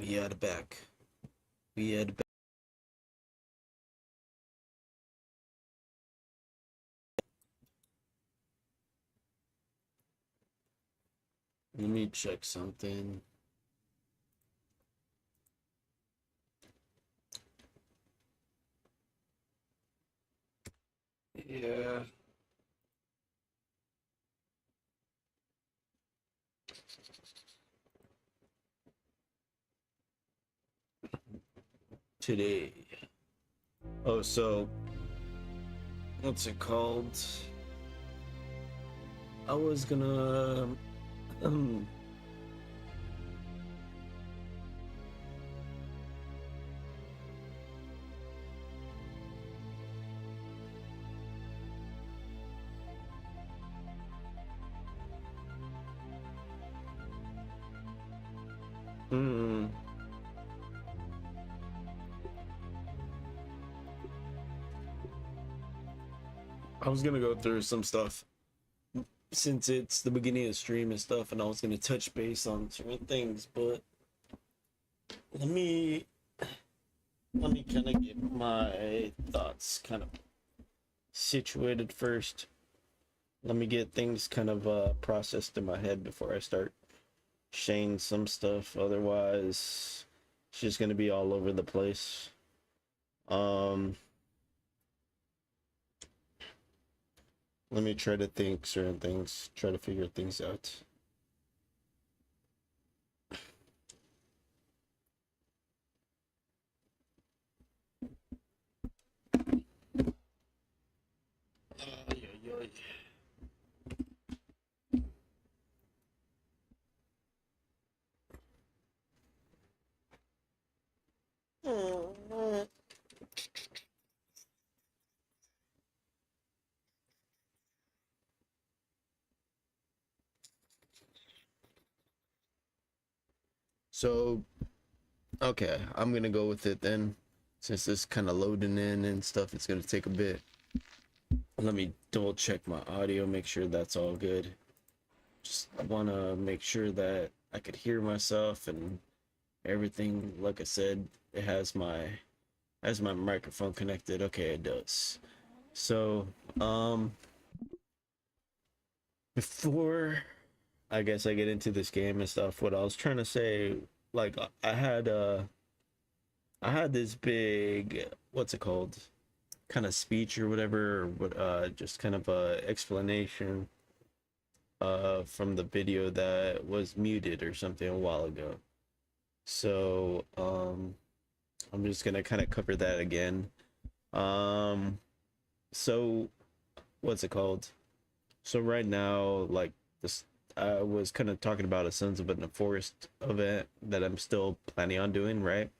We are back. We are back. Let me check something. Yeah. Today. Oh, so what's it called? I was gonna um mm, I was gonna go through some stuff since it's the beginning of the stream and stuff, and I was gonna touch base on certain things, but let me let me kind of get my thoughts kind of situated first. Let me get things kind of processed in my head before I start saying some stuff. Otherwise, it's just gonna be all over the place. Um, Let me try to think certain things, try to figure things out. Ay, ay, ay. So, okay, I'm gonna go with it then. Since it's kind of loading in and stuff, it's gonna take a bit. Let me double check my audio, make sure that's all good. Just wanna make sure that I could hear myself and everything. Like I said, it has my microphone connected. Okay, it does. So, before I guess I get into this game and stuff, what I was trying to say, like I had this big, what's it called, kind of speech or whatever, or what just kind of a explanation from the video that was muted or something a while ago. So I'm just gonna kind of cover that again. Um so what's it called? So right now, like this, I was kind of talking about a Sons of the Forest event that I'm still planning on doing, right?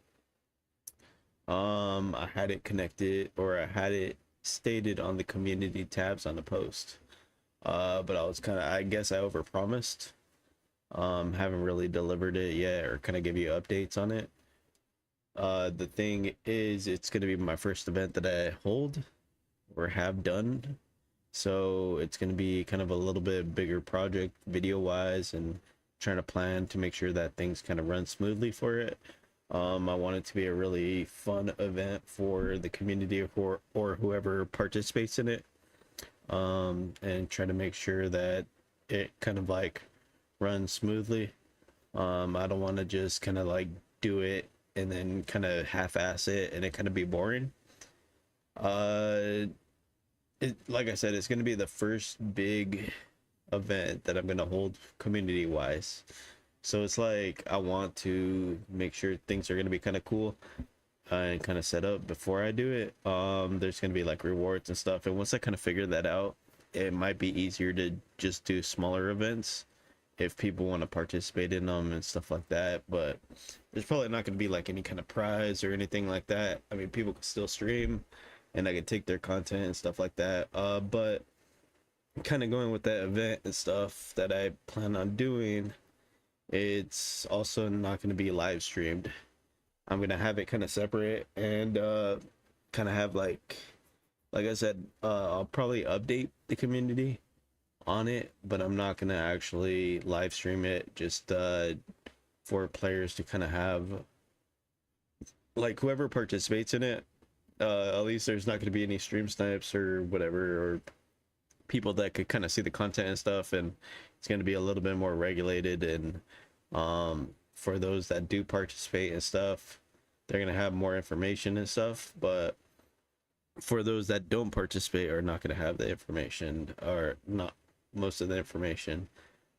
I had it connected, or I had it stated on the community tabs on the post. But I was kind of, I guess I overpromised. Haven't really delivered it yet, or kind of give you updates on it. The thing is, it's gonna be my first event that I hold or have done, so it's going to be kind of a little bit bigger project video wise, and trying to plan to make sure that things kind of run smoothly for it. I want it to be a really fun event for the community or whoever participates in it, and try to make sure that it kind of like runs smoothly. I don't want to just kind of like do it and then kind of half-ass it and it kind of be boring. uh like I said, it's going to be the first big event that I'm going to hold community wise. So it's like I want to make sure things are going to be kind of cool and kind of set up before I do it. There's going to be like rewards and stuff. And once I kind of figure that out, it might be easier to just do smaller events if people want to participate in them and stuff like that. But there's probably not going to be like any kind of prize or anything like that. I mean, people can still stream and I can take their content and stuff like that. But kind of going with that event and stuff that I plan on doing, it's also not going to be live streamed. I'm going to have it kind of separate and kind of have like I said, I'll probably update the community on it, but I'm not going to actually live stream it, just for players to kind of have like whoever participates in it, at least there's not going to be any stream snipes or whatever, or people that could kind of see the content and stuff, and it's going to be a little bit more regulated. And for those that do participate and stuff, they're going to have more information and stuff. But for those that don't participate, are not going to have the information, or not most of the information.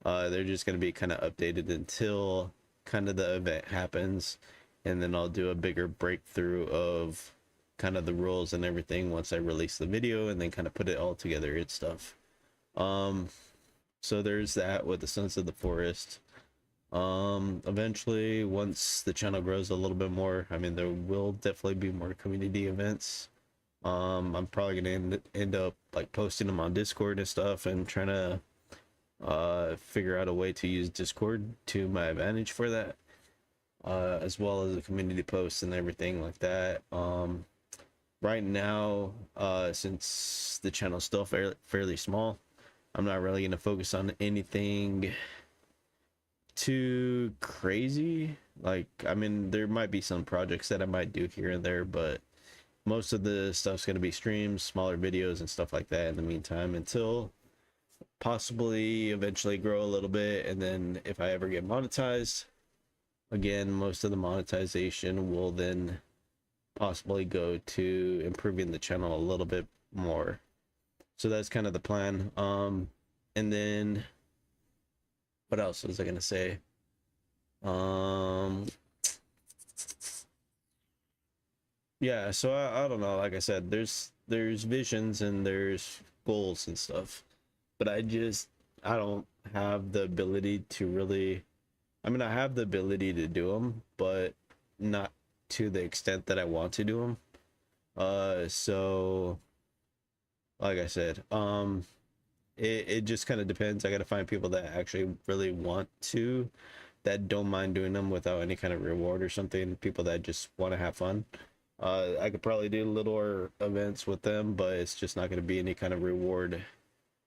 They're just going to be kind of updated until kind of the event happens, and then I'll do a bigger breakthrough of kind of the rules and everything once I release the video, and then kind of put it all together and stuff. So there's that with the Sons of the Forest. Eventually, once the channel grows a little bit more, I mean, there will definitely be more community events. I'm probably gonna end up like posting them on Discord and stuff, and trying to figure out a way to use Discord to my advantage for that, as well as the community posts and everything like that. Right now, since the channel's still fairly small, I'm not really gonna focus on anything too crazy. Like, I mean, there might be some projects that I might do here and there, but most of the stuff's going to be streams, smaller videos and stuff like that in the meantime, until possibly eventually grow a little bit. And then if I ever get monetized, again, most of the monetization will then possibly go to improving the channel a little bit more. So that's kind of the plan. And then what else was I going to say? Yeah, so I don't know, like I said, there's visions and there's goals and stuff, but I don't have the ability to really, I mean, I have the ability to do them, but not to the extent that I want to do them. So like I said, it just kind of depends. I got to find people that actually really want to, that don't mind doing them without any kind of reward or something, people that just want to have fun. I could probably do littler events with them, but it's just not going to be any kind of reward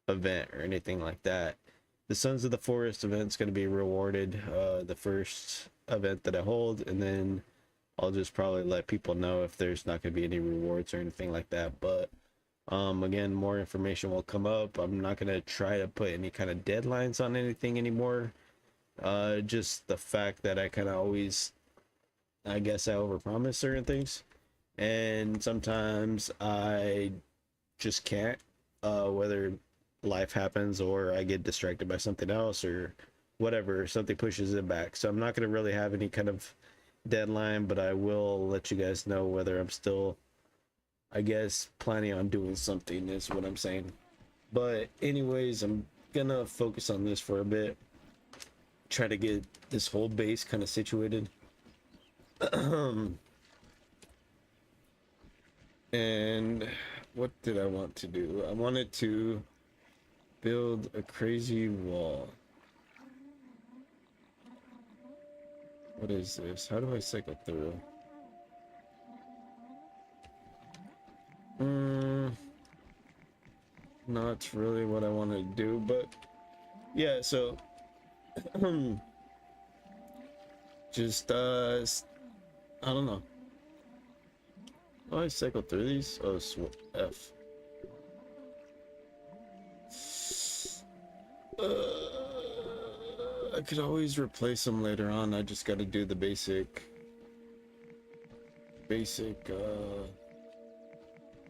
event or anything like that. The Sons of the Forest event's going to be rewarded, the first event that I hold, and then I'll just probably let people know if there's not going to be any rewards or anything like that. But again, more information will come up. I'm not going to try to put any kind of deadlines on anything anymore. Just the fact that I kind of always, I guess I overpromise certain things, and sometimes I just can't, whether life happens or I get distracted by something else or whatever, something pushes it back. So I'm not going to really have any kind of deadline, but I will let you guys know whether I'm still, I guess, planning on doing something, is what I'm saying. But anyways, I'm gonna focus on this for a bit, try to get this whole base kind of situated. And what did I want to do? I wanted to build a crazy wall. What is this? How do I cycle through? Not really what I want to do, but yeah, so just I don't know. Oh, I cycle through these? Oh, F. I could always replace them later on. I just got to do the basic,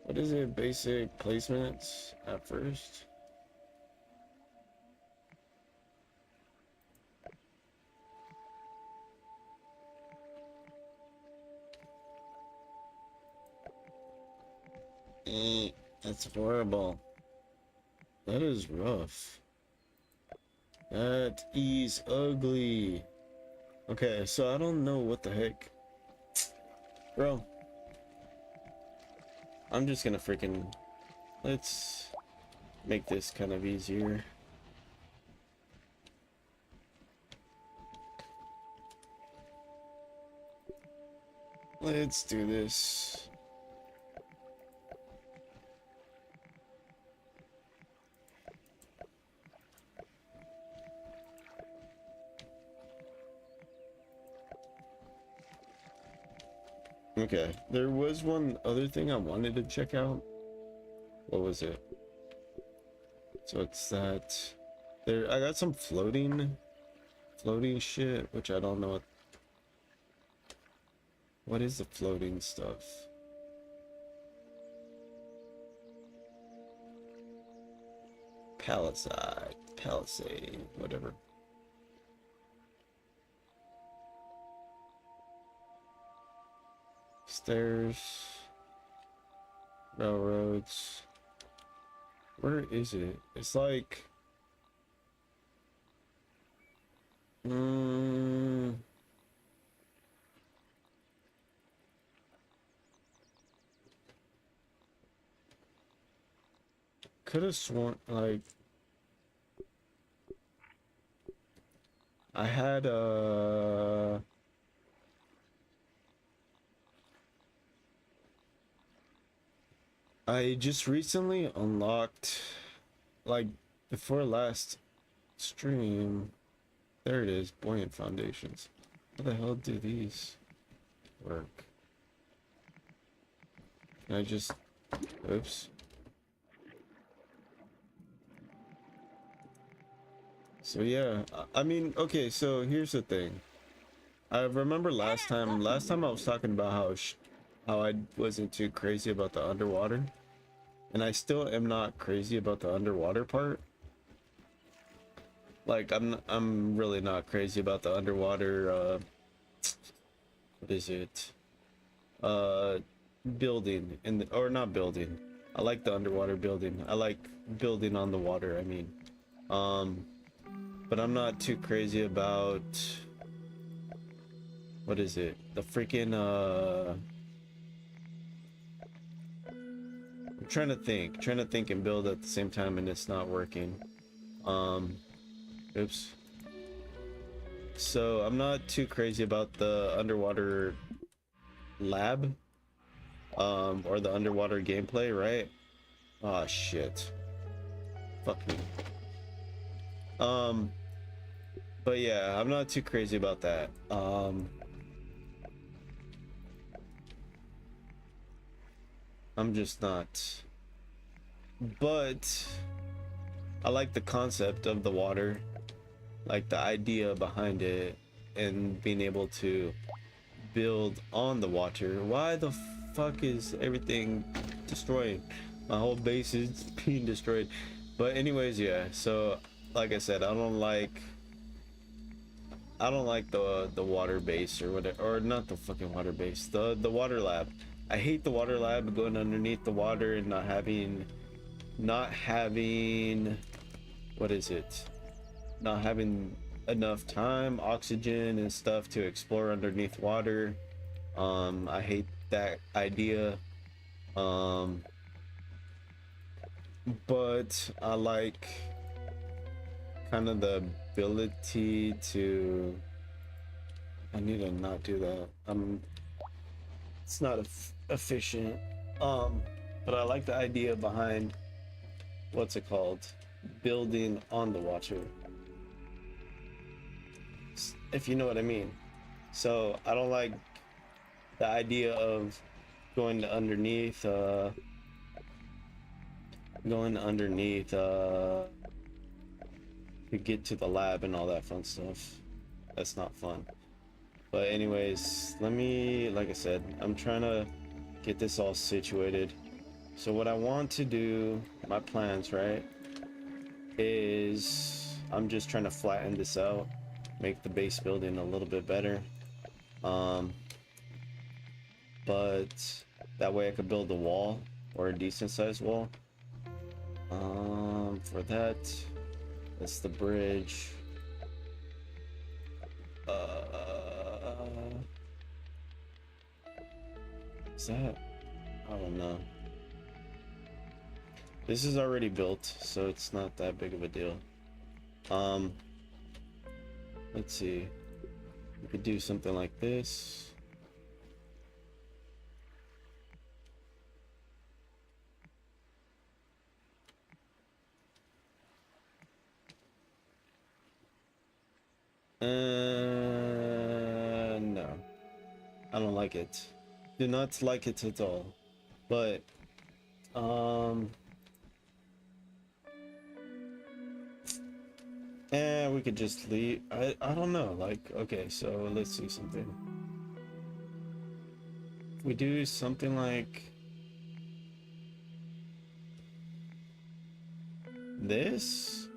what is it? Basic placements at first. That's horrible. That is rough. That is ugly. Okay, so I don't know what the heck. Bro. I'm just gonna freaking... Let's make this kind of easier. Let's do this. Okay, there was one other thing I wanted to check out. What was it? So it's that there I got some floating shit, which I don't know what is the floating stuff. Palisade, whatever. Stairs, railroads. Where is it? It's like, could have sworn like I had I just recently unlocked, like before last stream. There it is, buoyant foundations. How the hell do these work? Can I just, oops. So yeah, I mean, okay, so here's the thing. I remember last time I was talking about how I wasn't too crazy about the underwater, and I still am not crazy about the underwater part. Like I'm really not crazy about the underwater what is it? Building or not building. I like the underwater building. I like building on the water, I mean. But I'm not too crazy about, what is it? The freaking I'm trying to think and build at the same time, and it's not working. Oops. So I'm not too crazy about the underwater lab, or the underwater gameplay, right? Oh shit. Fuck me. But yeah, I'm not too crazy about that. I'm just not. But I like the concept of the water, like the idea behind it, and being able to build on the water. Why the fuck is everything destroyed? My whole base is being destroyed. But anyways, yeah, so like I said, I don't like the water base or whatever, or not the fucking water base, the water lab. I hate the water lab, going underneath the water and not having what is it? Not having enough time, oxygen and stuff to explore underneath water. I hate that idea. But I like kind of the ability to, I need to not do that. It's not efficient. But I like the idea behind, what's it called? Building on the water. If you know what I mean. So I don't like the idea of going to underneath to get to the lab and all that fun stuff. That's not fun. But anyways, let me, like I said, I'm trying to get this all situated. So what I want to do, my plans, right, is I'm just trying to flatten this out, make the base building a little bit better. But that way I could build a wall, or a decent sized wall. For that's the bridge. Is that? I don't know. This is already built, so it's not that big of a deal. Let's see. We could do something like this. No, I don't like it. Do not like it at all. But um we could just leave. I don't know, like, okay, so let's see something. If we do something like this.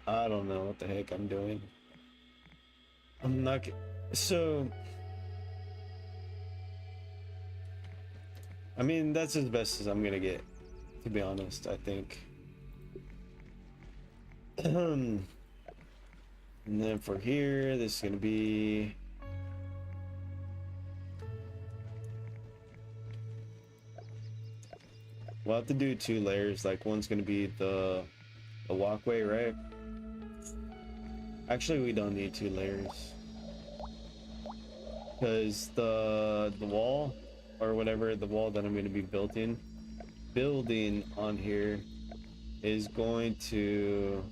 I don't know what the heck I'm doing. I'm not so I mean, that's as best as I'm gonna get, to be honest, I think. And then for here, this is gonna be we'll have to do 2 layers. Like, one's gonna be the walkway, right? Actually, we don't need 2 layers because the wall or whatever, the wall that I'm going to be building on here is going to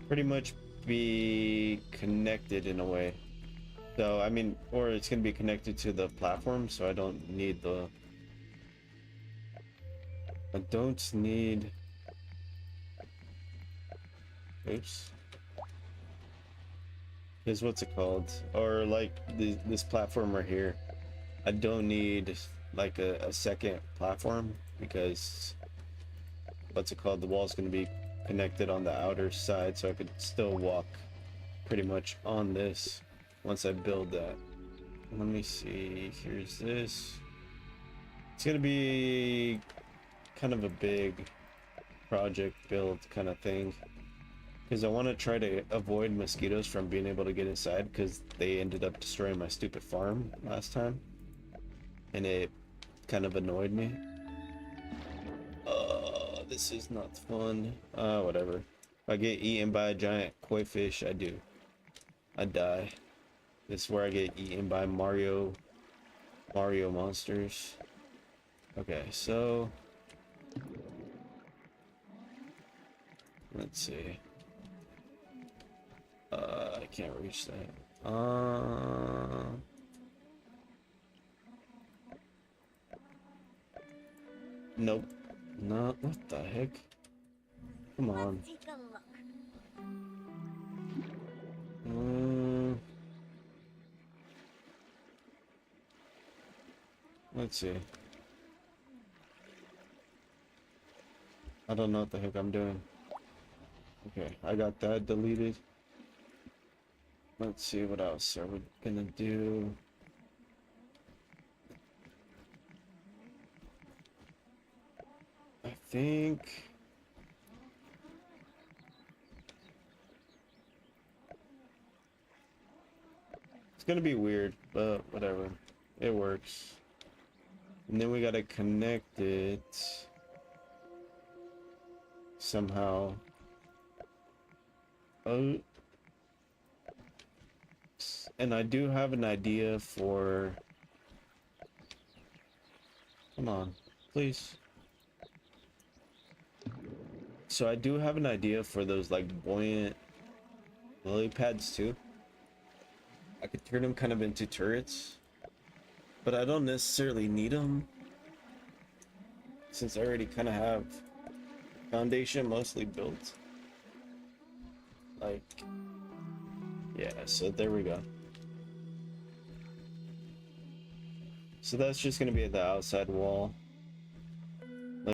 pretty much be connected in a way. So I mean, or it's going to be connected to the platform, so I don't need oops, is what's it called, or like this platform right here, I don't need like a second platform because what's it called, the wall's going to be connected on the outer side, so I could still walk pretty much on this once I build that. Let me see, here's this. It's going to be kind of a big project build kind of thing, because I want to try to avoid mosquitoes from being able to get inside, because they ended up destroying my stupid farm last time, and it kind of annoyed me. This is not fun. Whatever. If I get eaten by a giant koi fish, I die. This is where I get eaten by Mario monsters. Okay, so let's see. I can't reach that. Nope. No, what the heck? Come on. Let's take a look. Let's see. I don't know what the heck I'm doing. Okay, I got that deleted. Let's see, what else are we gonna do? I think it's gonna be weird, but whatever. It works. And then we gotta connect it somehow. Oh, and I do have an idea for, come on, please. So I do have an idea for those like buoyant lily pads too. I could turn them kind of into turrets, but I don't necessarily need them since I already kind of have foundation mostly built. Like, yeah, so there we go. So that's just gonna be the outside wall.